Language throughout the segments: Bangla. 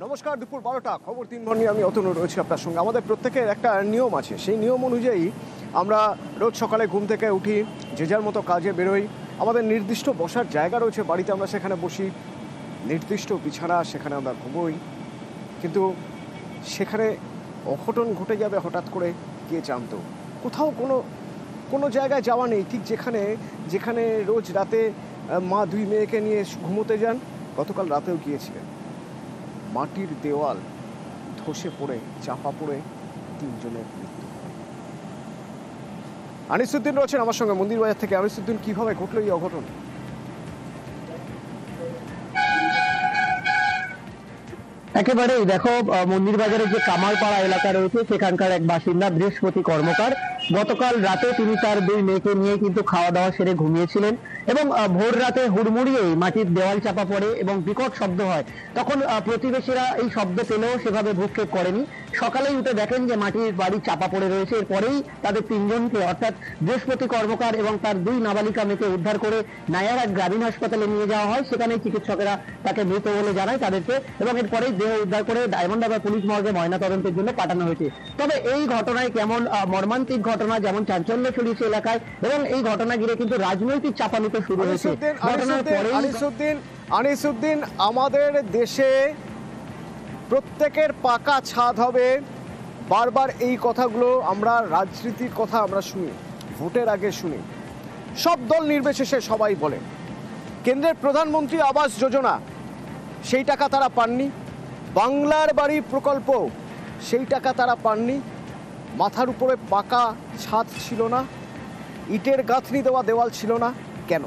নমস্কার, দুপুর 12টা খবর 3 নিয়ে আমি অতনু রয়েছি আপনার সঙ্গে। আমাদের প্রত্যেকের একটা নিয়ম আছে, সেই নিয়ম অনুযায়ী আমরা রোজ সকালে ঘুম থেকে উঠি, যে যার মতো কাজে বেরোই। আমাদের নির্দিষ্ট বসার জায়গা রয়েছে বাড়িতে, আমরা সেখানে বসি, নির্দিষ্ট বিছানা, সেখানে আমরা ঘুমোই। কিন্তু সেখানে অঘটন ঘটে যাবে হঠাৎ করে, কে জানতো। কোথাও কোনো জায়গায় যাওয়া নেই, ঠিক যেখানে রোজ রাতে মা দুই মেয়েকে নিয়ে ঘুমোতে যান, গতকাল রাতেও গিয়েছিলেন। মাটির দেওয়াল ধসে পড়ে, চাপা পড়ে 3 জনের মৃত্যু। আনিসুদ্দিন রয়েছেন আমার সঙ্গে মন্দিরবাজার থেকে। আনিসুদ্দিন, কিভাবে ঘটলো এই অঘটন? একেবারেই দেখো, মন্দিরবাজারের যে কামারপাড়া এলাকা রয়েছে সেখানকার এক বাসিন্দা বৃহস্পতি কর্মকার গতকাল রাতে তিনি তার 2 মেয়েকে নিয়ে কিন্তু খাওয়া দাওয়া সেরে ঘুমিয়েছিলেন এবং ভোর রাতে হুড়মুড়িয়েই মাটির দেওয়াল চাপা পড়ে এবং বিকট শব্দ হয়। তখন প্রতিবেশীরা এই শব্দ পেলেও সেভাবে ভ্রুক্ষেপ করেনি। সকালেই উঠে দেখেন যে মাটির বাড়ি চাপা পড়ে রয়েছে। এরপরেই তাদের 3 জনকে অর্থাৎ বৃহস্পতি কর্মকার এবং তার 2 নাবালিকা মেয়েকে উদ্ধার করে নায়ারহাট গ্রামীণ হাসপাতালে নিয়ে যাওয়া হয়। সেখানে চিকিৎসকেরা তাকে মৃত বলে জানায় তাদেরকে এবং এরপরেই দেহ উদ্ধার করে ডায়মন্ড হারবার পুলিশ মর্গে ময়নাতদন্তের জন্য পাঠানো হয়েছে। তবে এই ঘটনায় কেমন মর্মান্তিক ঘটনা, যেমন চাঞ্চল্য ছড়িয়েছে এলাকায় এবং এই ঘটনা ঘিরে কিন্তু রাজনৈতিক চাপানুতো শুরু হয়েছে। আনিসুদ্দিন, আমাদের দেশে প্রত্যেকের পাকা ছাদ হবে, বারবার এই কথাগুলো আমরা, রাজনীতির কথা আমরা শুনি, ভোটের আগে শুনি, সব দল নির্বিশেষে সবাই বলে। কেন্দ্রের প্রধানমন্ত্রী আবাস যোজনা, সেই টাকা তারা পাননি। বাংলার বাড়ি প্রকল্প, সেই টাকা তারা পাননি। মাথার উপরে পাকা ছাদ ছিল না, ইটের গাঁথনি দেওয়া দেওয়াল ছিল না, কেন?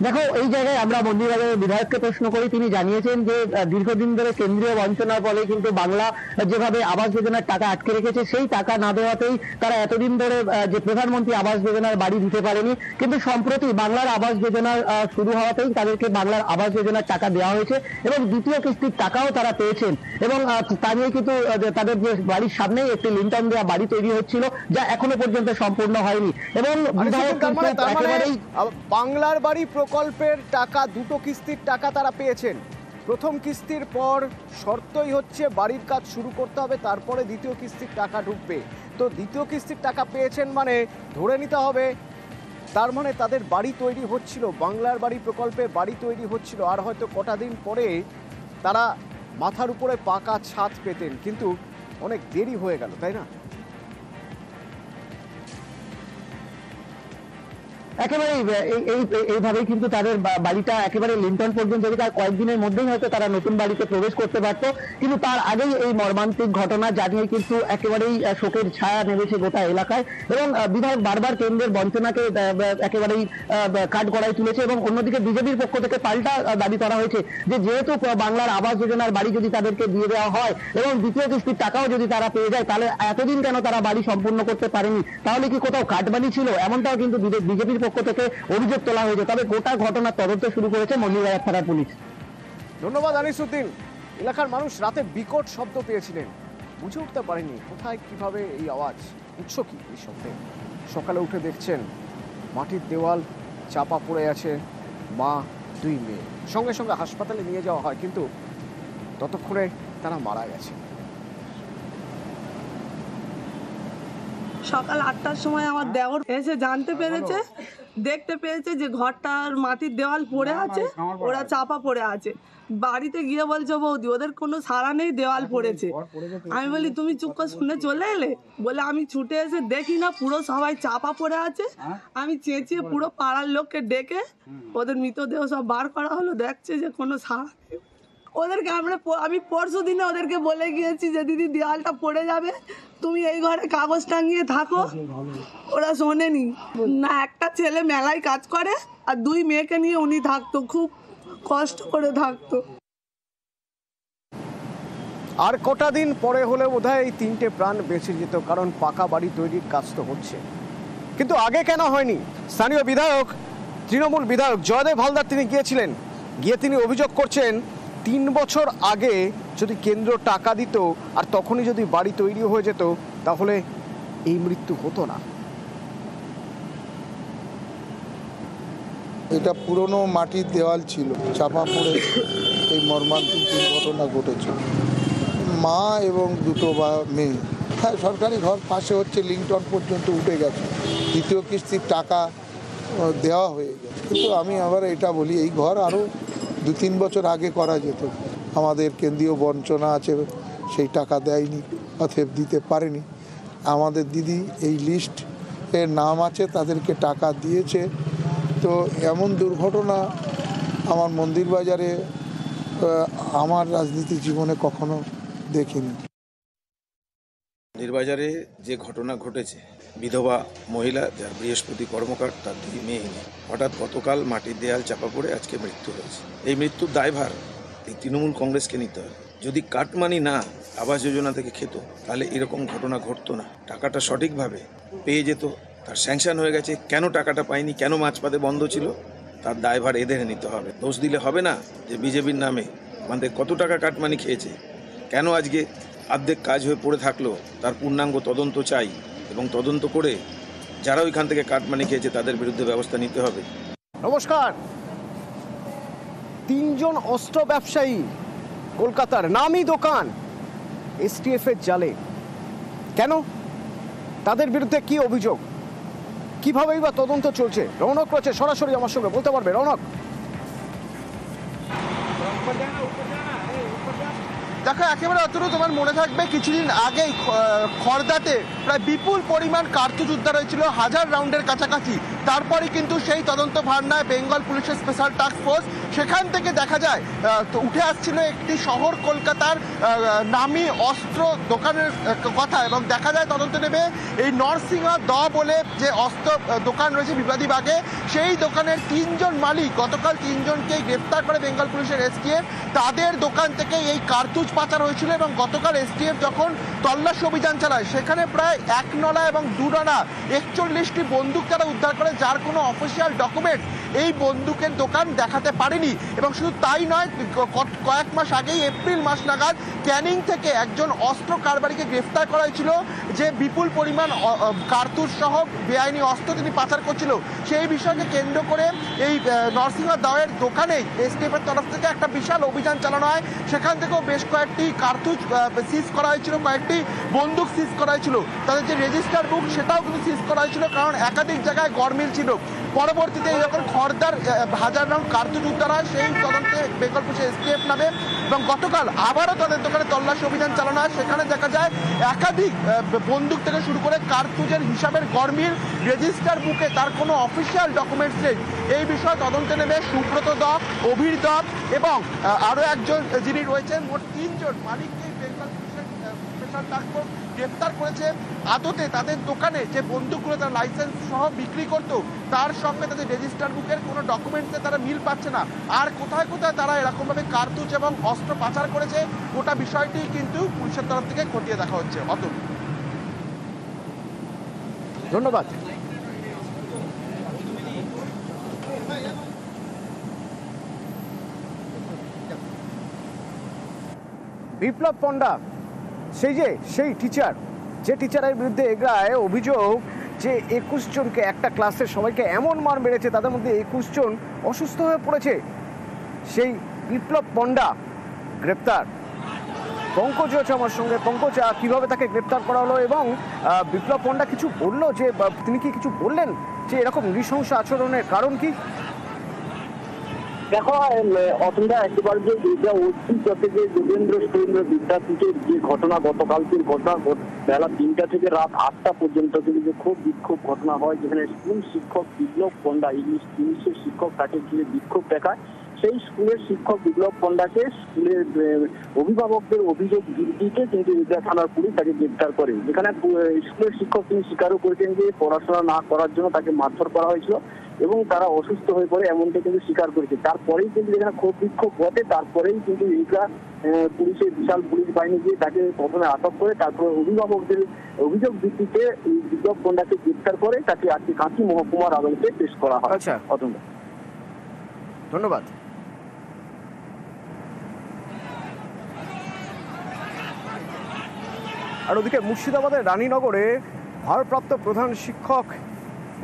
দেখো, এই জায়গায় আমরা মন্দিরবাজারের বিধায়ককে প্রশ্ন করি। তিনি জানিয়েছেন যে দীর্ঘদিন ধরে কেন্দ্রীয় বঞ্চনার ফলে কিন্তু বাংলা যেভাবে আবাস যোজনার টাকা আটকে রেখেছে, সেই টাকা না দেওয়াতেই তারা এতদিন ধরে যে প্রধানমন্ত্রী আবাস যোজনার বাড়ি দিতে পারেনি। কিন্তু সম্প্রতি বাংলার আবাস যোজনা শুরু হওয়াতেই তাদেরকে বাংলার আবাস যোজনার টাকা দেওয়া হয়েছে এবং দ্বিতীয় কিস্তির টাকাও তারা পেয়েছেন। এবং তা নিয়ে কিন্তু তাদের যে বাড়ির সামনেই একটি লিন্টন দেওয়া বাড়ি তৈরি হচ্ছিল, যা এখনো পর্যন্ত সম্পূর্ণ হয়নি। এবং বাংলার বাড়ি প্রকল্পের টাকা, 2টো কিস্তির টাকা তারা পেয়েছেন। প্রথম কিস্তির পর শর্তই হচ্ছে বাড়ির কাজ শুরু করতে হবে, তারপরে দ্বিতীয় কিস্তির টাকা ঢুকবে। তো দ্বিতীয় কিস্তির টাকা পেয়েছেন মানে ধরে নিতে হবে তার মানে তাদের বাড়ি তৈরি হচ্ছিল, বাংলার বাড়ি প্রকল্পে বাড়ি তৈরি হচ্ছিল, আর হয়তো কটা দিন পরে তারা মাথার উপরে পাকা ছাদ পেতেন। কিন্তু অনেক দেরি হয়ে গেল, তাই না? একেবারে এইভাবেই কিন্তু তাদের বাড়িটা একেবারে লিন্টন পর্যন্ত, তার কয়েকদিনের মধ্যেই হয়তো তারা নতুন বাড়িতে প্রবেশ করতে পারতো। কিন্তু তার আগেই এই মর্মান্তিক ঘটনা, যা নিয়ে কিন্তু একেবারেই শোকের ছায়া নেমেছে গোটা এলাকায়। এবং বিধায়ক বারবার কেন্দ্রের বঞ্চনাকে একেবারেই কাঠগড়ায় তুলেছে এবং অন্যদিকে বিজেপির পক্ষ থেকে পাল্টা দাবি করা হয়েছে যে যেহেতু বাংলার আবাস যোজনার বাড়ি যদি তাদেরকে দিয়ে দেওয়া হয় এবং দ্বিতীয় কিস্তির টাকাও যদি তারা পেয়ে যায়, তাহলে এতদিন কেন তারা বাড়ি সম্পূর্ণ করতে পারেনি? তাহলে কি কোথাও কাটবানি ছিল? এমনটাও কিন্তু বিজেপির পক্ষ থেকে অভিযোগ তোলা হয়েছে। তবে গোটা ঘটনার তদন্ত শুরু করেছে মন্দিরবাজার থানার পুলিশ। ধন্যবাদ আনিসুদ্দিন। এলাকার মানুষ রাতে বিকট শব্দ পেয়েছিলেন, বুঝে উঠতে পারেনি কোথায় কিভাবে এই আওয়াজ, উৎস কি এই শব্দে। সকালে উঠে দেখছেন মাটির দেওয়াল চাপা পড়ে আছে, মা 2 মেয়ে। সঙ্গে সঙ্গে হাসপাতালে নিয়ে যাওয়া হয়, কিন্তু ততক্ষণে তারা মারা গেছে। সকাল 8টার সময় আমার দেওর এসে জানতে পেরেছে, দেখতে পেয়েছে যে ঘরটার মাটির দেওয়াল পড়ে আছে, ওরা চাপা পড়ে আছে। বাড়িতে গিয়ে বলছে বৌদি ওদের কোনো সাড়া নেই, দেওয়াল পড়েছে। আমি বলি তুমি চুপ করে শুনে চলে এলে? বলে আমি ছুটে এসে দেখি না, পুরো সবাই চাপা পড়ে আছে। আমি চেঁচিয়ে পুরো পাড়ার লোককে ডেকে ওদের মৃতদেহ সব বার করা হলো, দেখছে যে কোনো সাড়া নেই। ওদেরকে আমি পরশু দিনে ওদেরকে বলে গিয়েছি যে দিদি দেওয়ালটা পড়ে যাবে, তুমি এই ঘরে কাগজ টাঙিয়ে থাকো। ওরা শোনেনি না। একটা ছেলে মেলায় কাজ করে আর 2 মেয়েকে নিয়ে উনি থাকতো, খুব কষ্ট করে থাকতো। আর কটা দিন পরে হলে বোধহয় এই 3টে প্রাণ বেঁচে যেত, কারণ পাকা বাড়ি তৈরির কাজ তো হচ্ছে। কিন্তু আগে কেন হয়নি? স্থানীয় বিধায়ক, তৃণমূল বিধায়ক জয়দেব হালদার তিনি গিয়েছিলেন, গিয়ে তিনি অভিযোগ করছেন 3 বছর আগে যদি কেন্দ্র টাকা দিত আর তখনই যদি বাড়ি তৈরি হয়ে যেত, তাহলে এই মৃত্যু হতো না। এটা পুরনো মাটির দেওয়াল ছিল, চাপা পড়ে এই মর্মান্তিক দুর্ঘটনা ঘটেছে। মা এবং দুটো মেয়ে, হ্যাঁ সরকারি ঘর পাশে হচ্ছে, লিংটন পর্যন্ত উঠে গেছে, দ্বিতীয় কিস্তির টাকা দেওয়া হয়ে গেছে। কিন্তু আমি আবার এটা বলি, এই ঘর আরও 2-3 বছর আগে করা যেত। আমাদের কেন্দ্রীয় বঞ্চনা আছে, সেই টাকা দেয়নি, অতএব দিতে পারেনি। আমাদের দিদি এই লিস্ট এর নাম আছে, তাদেরকে টাকা দিয়েছে। তো এমন দুর্ঘটনা আমার মন্দির বাজারে আমার রাজনীতি জীবনে কখনো দেখিনি। নির্বাজারে যে ঘটনা ঘটেছে, বিধবা মহিলা যার বৃহস্পতি কর্মকার, তার 2 মেয়ে, হঠাৎ গতকাল মাটির দেয়াল চাপা পড়ে আজকে মৃত্যু হয়েছে। এই মৃত্যুর দায়ভার এই তৃণমূল কংগ্রেসকে নিতে হবে। যদি কাটমানি না আবাস যোজনা থেকে খেত, তাহলে এরকম ঘটনা ঘটতো না। টাকাটা সঠিকভাবে পেয়ে যেত, তার স্যাংশন হয়ে গেছে, কেন টাকাটা পায়নি, কেন মাঝপথে বন্ধ ছিল, তার দায়ভার এদের নিতে হবে। দোষ দিলে হবে না যে বিজেপির নামে আমাদের কত টাকা কাটমানি খেয়েছে, কেন আজকে অর্ধেক কাজ হয়ে পড়ে থাকলো, তার পূর্ণাঙ্গ তদন্ত চাই এবং তদন্ত করে যারা ওইখান থেকে কাটমানি খেয়েছে তাদের বিরুদ্ধে ব্যবস্থা নিতে হবে। নমস্কার। 3 জন অস্ত্র ব্যবসায়ী, কলকাতার নামি দোকান, এসটিএফ এর জালে। কেন? তাদের বিরুদ্ধে কি অভিযোগ, কিভাবেই বা তদন্ত চলছে? রৌনক রয়েছে সরাসরি আমার সঙ্গে, বলতে পারবে রৌনক? দেখো, একেবারে অতটুকু তোমার মনে থাকবে কিছুদিন আগেই খড়দাতে প্রায় বিপুল পরিমাণ কার্তুজ উদ্ধার হয়েছিল, 1000 রাউন্ডের কাছাকাছি। তারপরে কিন্তু সেই তদন্ত ভার নেয় বেঙ্গল পুলিশের স্পেশাল টাস্ক ফোর্স। সেখান থেকে দেখা যায় উঠে আসছিল একটি শহর কলকাতার নামি অস্ত্র দোকানের কথা, এবং দেখা যায় তদন্ত নেবে এই নরসিংহ দ বলে যে অস্ত্র দোকান রয়েছে বিবাদীবাগে, সেই দোকানের 3 জন মালিক গতকাল 3 জনকেই গ্রেপ্তার করে বেঙ্গল পুলিশের এসটিএফ। তাদের দোকান থেকে এই কার্তুজ পাচার হয়েছিল এবং গতকাল এসটিএফ যখন তল্লাশি অভিযান চালায়, সেখানে প্রায় 1 নলা এবং 2 নলা 41টি বন্দুক তারা উদ্ধার করে, যার কোনো অফিসিয়াল ডকুমেন্ট এই বন্দুকের দোকান দেখাতে পারেনি। এবং শুধু তাই নয়, কয়েক মাস আগেই এপ্রিল মাস নাগাদ ক্যানিং থেকে একজন অস্ত্র কারবারিকে গ্রেফতার করা হয়েছিল, যে বিপুল পরিমাণ কার্তুজ সহ বেআইনি অস্ত্র তিনি পাচার করছিল। সেই বিষয়কে কেন্দ্র করে এই নরসিংহ দাওয়ের দোকানে এসটিএফ এর তরফ থেকে একটা বিশাল অভিযান চালানো হয়। সেখান থেকেও বেশ কয়েকটি কার্তুজ সিজ করা হয়েছিল, কয়েকটি বন্দুক সিজ করা হয়েছিল, তাদের যে রেজিস্টার বুক সেটাও কিন্তু সিজ করা হয়েছিল, কারণ একাধিক জায়গায় গরমিল ছিল। পরবর্তীতে যখন খড়দার 1000 রাউন্ড কার্তুজ উদ্ধার হয়, সেই তদন্তে বেঙ্গল পুলিশের এসটিএফ নামে এবং গতকাল আবারও তাদের দোকানে তল্লাশি অভিযান চালানো হয়। সেখানে দেখা যায় একাধিক বন্দুক থেকে শুরু করে কার্তুজের হিসাবের গরমিল, রেজিস্টার বুকে তার কোনো অফিসিয়াল ডকুমেন্টস নেই। এই বিষয়ে তদন্তে নেবে সুব্রত দত্ত, অভির দত্ত এবং আরও একজন যিনি রয়েছেন। মোট 3 জন মালিককে বেঙ্গল পুলিশের স্পেশাল টাস্ক ফোর্স গ্রেপ্তার করেছে। আদতে তাদের দোকানে যে বন্দুকগুলো তারা লাইসেন্স সহ বিক্রি করত, তার সঙ্গে তাদের রেজিস্টার বুকের কোনো ডকুমেন্টসে তারা মিল পাচ্ছে না। আর কোথায় কোথায় তারা এরকমভাবে কার্তুজ এবং অস্ত্র পাচার করেছে, গোটা বিষয়টি কিন্তু পুলিশের তরফ থেকে খতিয়ে দেখা হচ্ছে। অতুল, ধন্যবাদ। বিপ্লব পণ্ডা সেই টিচার, যে টিচারের বিরুদ্ধে এগরায় অভিযোগ যে 21 জনকে একটা ক্লাসের সবাইকে এমন মার মেরেছে, তাদের মধ্যে 21 জন অসুস্থ হয়ে পড়েছে। সেই বিপ্লব পণ্ডা গ্রেপ্তার। পঙ্কজ হয়েছে আমার সঙ্গে। পঙ্কজ, কিভাবে তাকে গ্রেপ্তার করা হলো এবং বিপ্লব পণ্ডা কিছু বললো, যে তিনি কি কিছু বললেন যে এরকম নৃশংস আচরণের কারণ কি? দেখো অতটা একেবারে যে এটা অস্তিত্ব থেকে যোগেন্দ্র সুরেন্দ্র বিদ্যাপীঠের যে ঘটনা, গতকালকের ঘটনা, বেলা 3টা থেকে রাত 8টা পর্যন্ত কিন্তু যে খুব বিক্ষোভ ঘটনা হয়, যেখানে স্কুল শিক্ষক বিপ্লব পণ্ডা, ইংলিশের শিক্ষক, তাকে ঘিরে বিক্ষোভ দেখায়। সেই স্কুলের শিক্ষক বিপ্লব পণ্ডাকে স্কুলের অভিভাবকদের অভিযোগ ভিত্তিতে কিন্তু ইগরা থানার পুলিশ তাকে গ্রেপ্তার করে। যেখানে স্কুলের শিক্ষক তিনি স্বীকারও করেছেন যে পড়াশোনা না করার জন্য তাকে মারধর করা হয়েছিল এবং তারা অসুস্থ হয়ে পড়ে, এমনটা কিন্তু স্বীকার করেছে। তারপরেই কিন্তু যেখানে ক্ষোভ বিক্ষোভ ঘটে, তারপরেই কিন্তু ইগরা পুলিশের বিশাল পুলিশ বাহিনী দিয়ে তাকে প্রথমে আটক করে, তারপরে অভিভাবকদের অভিযোগ ভিত্তিতে বিপ্লব পণ্ডাকে গ্রেপ্তার করে তাকে আজকে কাঁথি মহকুমার আদালতে পেশ করা হয়। আচ্ছা, ধন্যবাদ। আর ওদিকে মুর্শিদাবাদের রানীনগরে ভারপ্রাপ্ত প্রধান শিক্ষক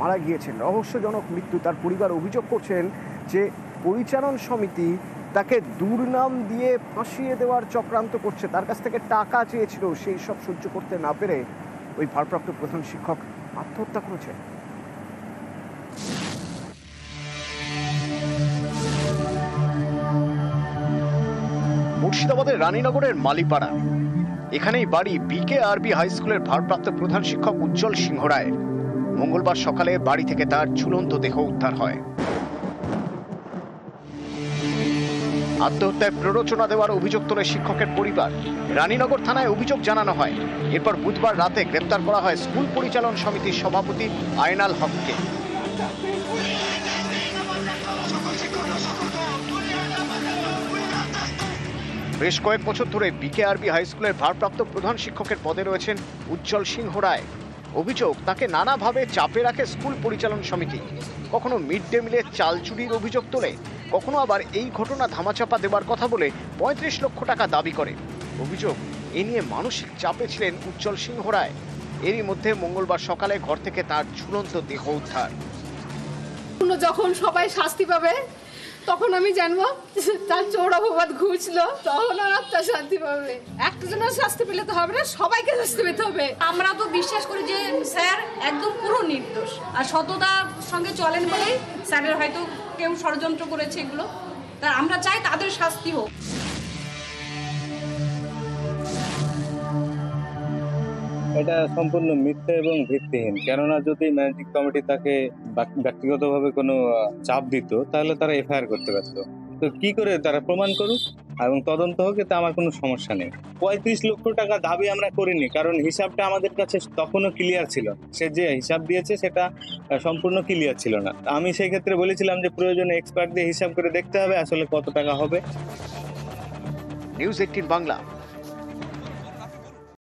মারা গিয়েছেন। রহস্যজনক মৃত্যু। তার পরিবার অভিযোগ করছেন যে পরিচালন সমিতি তাকে দুর্নাম দিয়ে ফাঁসিয়ে দেওয়ার চক্রান্ত করছে, তার কাছ থেকে টাকা চেয়েছিল। সেই সব সহ্য করতে না পেরে ওই ভারপ্রাপ্ত প্রধান শিক্ষক আত্মহত্যা করেছেন। মুর্শিদাবাদের রানীনগরের মালিপাড়া, এখানেই বাড়ি BKRB হাই স্কুলের ভারপ্রাপ্ত প্রধান শিক্ষক উজ্জ্বল সিংহ রায়ের। মঙ্গলবার সকালে বাড়ি থেকে তার ঝুলন্ত দেহ উদ্ধার হয়। আত্মহত্যায় প্ররোচনা দেওয়ার অভিযোগ তোলে শিক্ষকের পরিবার। রানীনগর থানায় অভিযোগ জানানো হয়। এরপর বুধবার রাতে গ্রেপ্তার করা হয় স্কুল পরিচালন সমিতির সভাপতি আয়নাল হককে। বেশ কয়েক বছর ধরে BKRB হাই স্কুলের ভারপ্রাপ্ত প্রধান শিক্ষকের পদে রয়েছেন উজ্জ্বল সিংহ রায়। অভিযোগ, তাকে নানাভাবে চাপে রাখে স্কুল পরিচালন সমিতি। কখনো মিড ডে মিলের চাল চুরির অভিযোগ তোলে, কখনো আবার এই ঘটনা ধামাচাপা দেওয়ার কথা বলে 35 লক্ষ টাকা দাবি করে। অভিযোগ, এ নিয়ে মানসিক চাপে ছিলেন উজ্জ্বল সিংহ রায়। এরই মধ্যে মঙ্গলবার সকালে ঘর থেকে তার ঝুলন্ত দেহ উদ্ধার। যখন সবাই শাস্তি পাবে তখন আমি জানবো তার চোর অপবাদ ঘুচলো, তখন আর আত্মা শান্তি পাবে। একটা জনের শাস্তি পেলে তো হবে না, সবাইকে শাস্তি পেতে হবে। আমরা তো বিশ্বাস করি যে স্যার একদম পুরো নির্দোষ, আর সততার সঙ্গে চলেন বলেই স্যারের হয়তো কেউ ষড়যন্ত্র করেছে এগুলো। তা আমরা চাই তাদের শাস্তি হোক। এটা সম্পূর্ণ মিথ্যা এবং ভিত্তিহীন। কেননা যদি ম্যানেজিং কমিটি তাকে ব্যক্তিগতভাবে কোনো চাপ দিত তাহলে তারা এফআইআর করতে পারত। তো কি করে তারা প্রমাণ করুক এবং তদন্ত হোক, এতে আমার কোনো সমস্যা নেই। 35 লক্ষ টাকা দাবি আমরা করিনি, কারণ হিসাবটা আমাদের কাছে তখনও ক্লিয়ার ছিল। সে যে হিসাব দিয়েছে সেটা সম্পূর্ণ ক্লিয়ার ছিল না। আমি সেই ক্ষেত্রে বলেছিলাম যে প্রয়োজনে এক্সপার্ট দিয়ে হিসাব করে দেখতে হবে আসলে কত টাকা হবে। নিউজ 18 বাংলা।